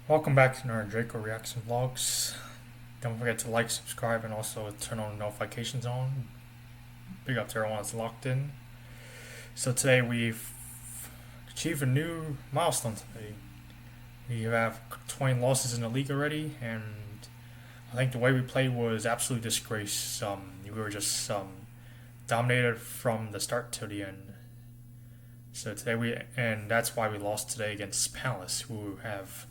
Welcome back to our Draco Reacts and Vlogs. Don't forget to like, subscribe, and also turn on notifications on. Big up to everyone that's locked in. So today we've achieved a new milestone today. We have 20 losses in the league already, and I think the way we played was absolute disgrace. We were just dominated from the start to the end. So and that's why we lost today against Palace, who have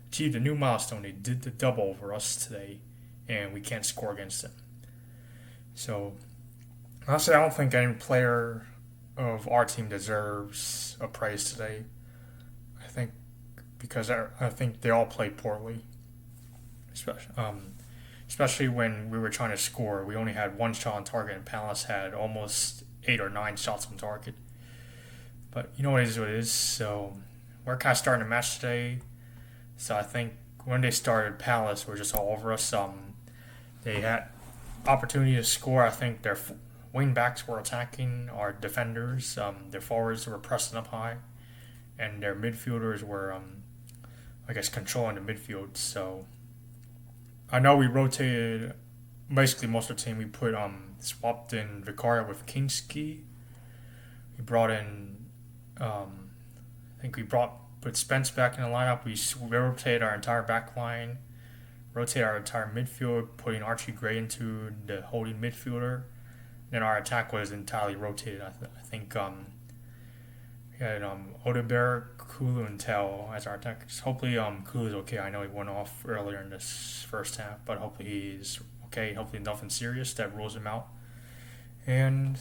achieved a new milestone. They did the double over us today, and we can't score against them. So, honestly, I don't think any player of our team deserves a praise today. I think because I think they all played poorly, especially when we were trying to score. We only had one shot on target, and Palace had almost 8 or 9 shots on target. But you know what it is what it is. So we're kind of starting a match today. So I think when they started, Palace were just all over us. They had opportunity to score. I think their wing backs were attacking our defenders. Their forwards were pressing up high, and their midfielders were, I guess, controlling the midfield. So I know we rotated basically most of the team. We put swapped in Vicaria with Kinski. We brought in, I think we put Spence back in the lineup. We rotated our entire back line, rotated our entire midfield, putting Archie Gray into the holding midfielder. Then our attack was entirely rotated. I think we had Odeberg, Kulu, and Tell as our attackers. Hopefully, Kulu's okay. I know he went off earlier in this first half, but hopefully he's okay. Hopefully nothing serious that rules him out. And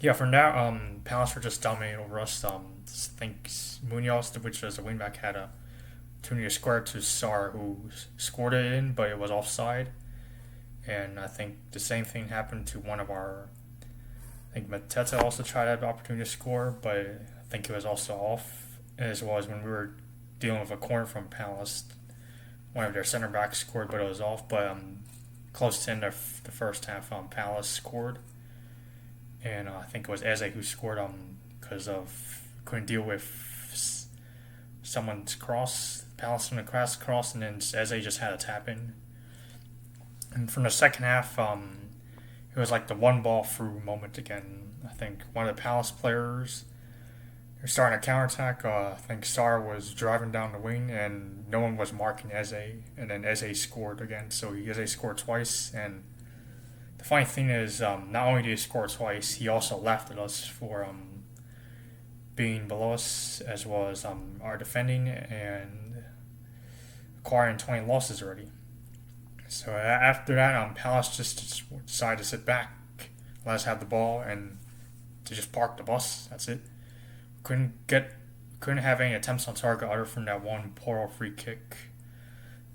yeah, for now, Palace were just dominating over us. I think Munoz, which was a wingback, had a opportunity to square to Sar, who scored it in, but it was offside. And I think the same thing happened to one of our. I think Mateta also tried to have the opportunity to score, but I think it was also off. As well as when we were dealing with a corner from Palace, one of their center backs scored, but it was off. But close to the end of the first half, Palace scored. And I think it was Eze who scored because of couldn't deal with someone's cross, Palace from the cross, and then Eze just had a tap in. And from the second half, it was like the one ball through moment again. I think one of the Palace players, they're starting a counterattack. I think Sar was driving down the wing, and no one was marking Eze, and then Eze scored again. So Eze scored twice, and the funny thing is, not only did he score twice, he also laughed at us for being below us, as well as our defending and acquiring 20 losses already. So after that, Palace just decided to sit back, let us have the ball, and to just park the bus. That's it. Couldn't have any attempts on target other from that one poor free kick,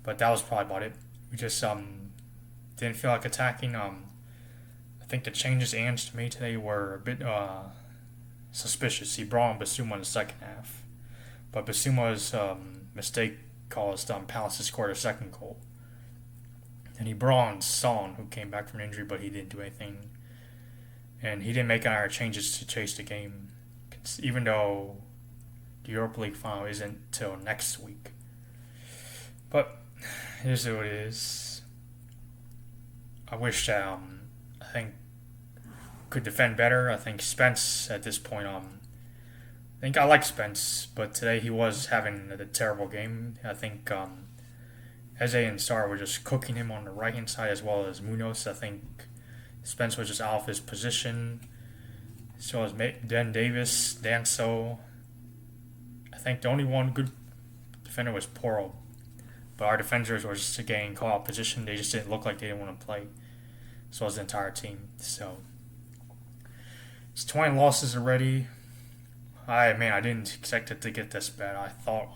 but that was probably about it. We just didn't feel like attacking. I think the changes Ange made today were a bit suspicious. He brought on Basuma in the second half, but Basuma's mistake caused Palace to score their second goal. And he brought on Son, who came back from injury, but he didn't do anything. And he didn't make any changes to chase the game, even though the Europa League final isn't till next week. But it is what it is. I wish I think could defend better. I think Spence at this point, I think I like Spence, but today he was having a terrible game. I think Eze and Sar were just cooking him on the right hand side as well as Munoz. I think Spence was just out of his position. So was Dan Davis, Danso. I think the only one good defender was Poro. But our defenders were just getting caught out position. They just didn't look like they didn't want to play. So was the entire team. So it's 20 losses already. I didn't expect it to get this bad. I thought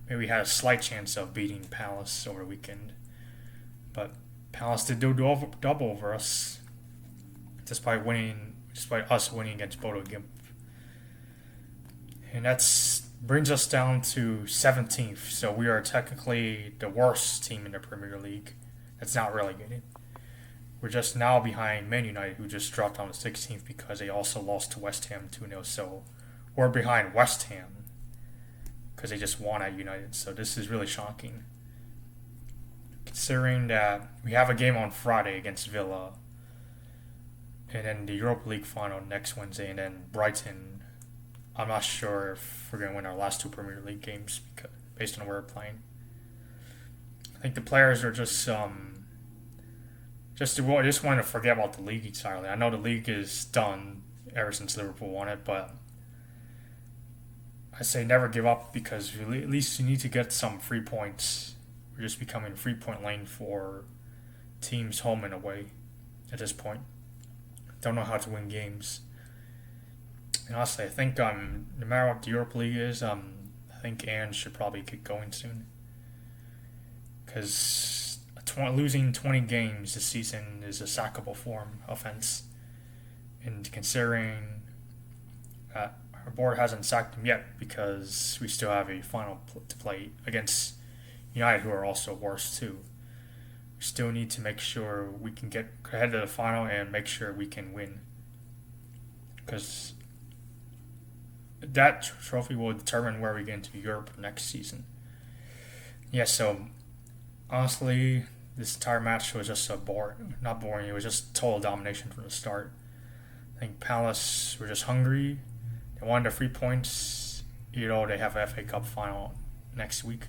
maybe we had a slight chance of beating Palace over the weekend, but Palace did do double over us, despite us winning against Bodo Glimt. And that brings us down to 17th. So we are technically the worst team in the Premier League. That's not relegated. We're just now behind Man United, who just dropped down to 16th because they also lost to West Ham 2-0. So we're behind West Ham because they just won at United. So this is really shocking, considering that we have a game on Friday against Villa, and then the Europa League final next Wednesday, and then Brighton. I'm not sure if we're going to win our last two Premier League games based on where we're playing. I think the players are just wanting to forget about the league entirely. I know the league is done ever since Liverpool won it, but I say never give up, because at least you need to get some free points. We're just becoming a free point lane for teams home and away at this point. Don't know how to win games. And honestly, I think no matter what the Europa League is, I think Ange should probably get going soon. Because losing 20 games this season is a sackable offense. And considering our board hasn't sacked him yet, because we still have a final to play against United, who are also worse too. We still need to make sure we can get ahead of the final and make sure we can win. Because that trophy will determine where we get into Europe next season. Yeah, so honestly, this entire match was just not boring. It was just total domination from the start. I think Palace were just hungry. They wanted their 3 points. They have an FA Cup final next week.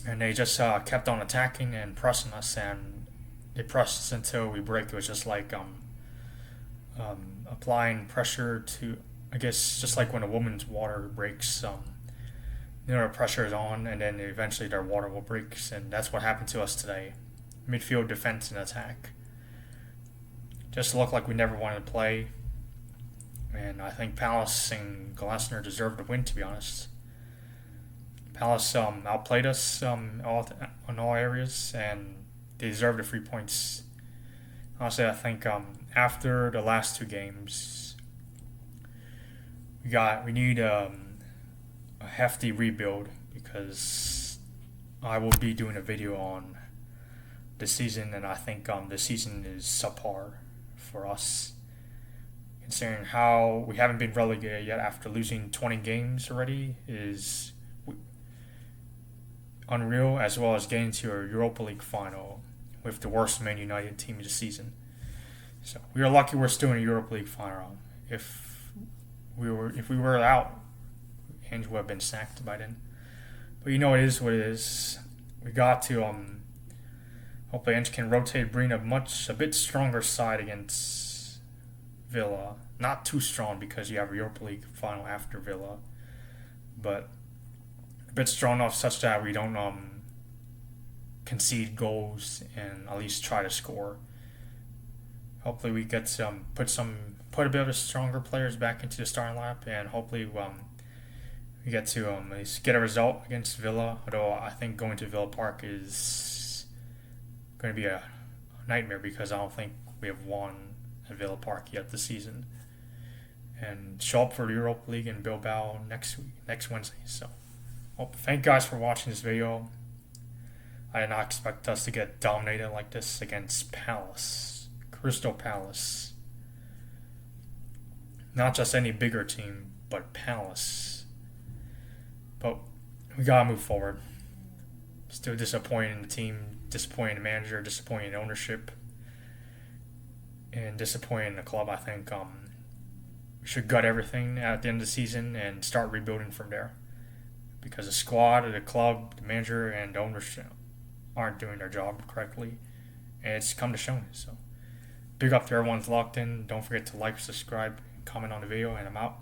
And they just kept on attacking and pressing us, and they pressed us until we break. It was just like applying pressure to, I guess, just like when a woman's water breaks, the pressure is on, and then eventually their water will break, and that's what happened to us today. Midfield, defense, and attack. Just looked like we never wanted to play, and I think Palace and Glasner deserved to win, to be honest. Palace outplayed us on all areas, and they deserved the 3 points. Honestly, I think after the last two games, we need a hefty rebuild, because I will be doing a video on the season, and I think the season is subpar for us, considering how we haven't been relegated yet after losing 20 games already is unreal, as well as getting to a Europa League final with the worst Man United team this season. So we are lucky we're still in a Europa League final. If we were out, Ange would have been sacked by then. But it is what it is. We got to hopefully Ange can rotate, bring a bit stronger side against Villa. Not too strong, because you have a Europa League final after Villa, but a bit strong enough such that we don't concede goals and at least try to score. Hopefully we get put a bit of stronger players back into the starting lineup, and hopefully we get to at least get a result against Villa. Although I think going to Villa Park is going to be a nightmare, because I don't think we have won at Villa Park yet this season. And show up for the Europa League in Bilbao next Wednesday. So, thank you guys for watching this video. I did not expect us to get dominated like this against Crystal Palace. Not just any bigger team, but Palace. But we gotta move forward. Still disappointed in the team, disappointed in the manager, disappointed in ownership, and disappointed in the club. I think we should gut everything at the end of the season and start rebuilding from there, because the squad, the club, the manager, and the ownership aren't doing their job correctly, and it's come to show. So big up to everyone's locked in. Don't forget to like, subscribe, comment on the video, and I'm out.